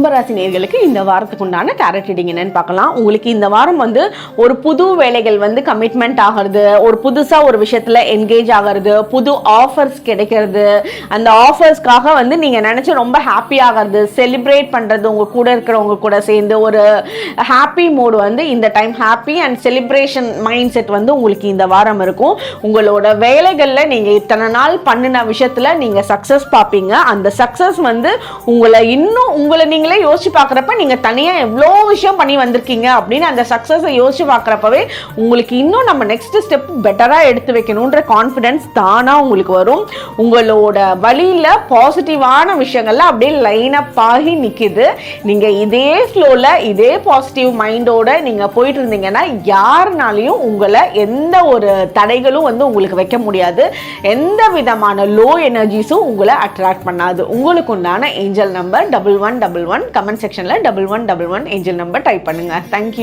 கும்பராசி நேயர்களுக்கு இந்த வாரத்துக்கு உண்டான டாரட் ரீடிங் என்னன்னு பார்க்கலாம். உங்களுக்கு இந்த வாரம் வந்து ஒரு புது வேலைகள் வந்து கமிட்மெண்ட் ஆகிறது, ஒரு புதுசா ஒரு விஷயத்துல என்கேஜ் ஆகிறது, புது ஆஃபர்ஸ் கிடைக்கிறது, அந்த ஆஃபர்ஸ்க்காக வந்து நீங்க நினைச்சு ரொம்ப ஹாப்பி ஆகிறது, செலிப்ரேட் பண்றது, உங்க கூட இருக்கிறவங்க கூட சேர்ந்து ஒரு ஹாப்பி மூட் வந்து இந்த time happy and celebration mind set வந்து உங்களுக்கு இந்த வாரம் இருக்கும். உங்களோட வேலைகள்ல நீங்க இத்தனை நாள் பண்ணின விஷயத்துல நீங்க சக்சஸ் பார்ப்பீங்க. அந்த சக்சஸ் வந்து உங்களை நீங்களே யோசிச்சு பார்க்குறப்ப நீங்கள் தனியாக எவ்வளோ விஷயம் பண்ணி வந்திருக்கீங்க அப்படின்னு அந்த சக்ஸஸை யோசிச்சு பார்க்குறப்பவே உங்களுக்கு இன்னும் நம்ம நெக்ஸ்ட் ஸ்டெப் பெட்டராக எடுத்து வைக்கணுன்ற கான்ஃபிடென்ஸ் தானாக உங்களுக்கு வரும். உங்களோட வழியில் பாசிட்டிவான விஷயங்கள்லாம் அப்படியே லைன் அப் ஆகி நிற்கிது. நீங்கள் இதே ஃப்ளோவில் இதே பாசிட்டிவ் மைண்டோட நீங்கள் போயிட்டு இருந்தீங்கன்னா யாருனாலையும் உங்களை எந்த ஒரு தடைகளும் வந்து உங்களுக்கு வைக்க முடியாது. எந்த விதமான லோ எனர்ஜிஸும் உங்களை அட்ராக்ட் பண்ணாது. உங்களுக்கு உண்டான ஏஞ்சல் நம்பர் 1111. கமெண்ட் செக்ஷன்ல 1111 ஏஞ்சல் நம்பர் டைப் பண்ணுங்க. தேங்க்யூ.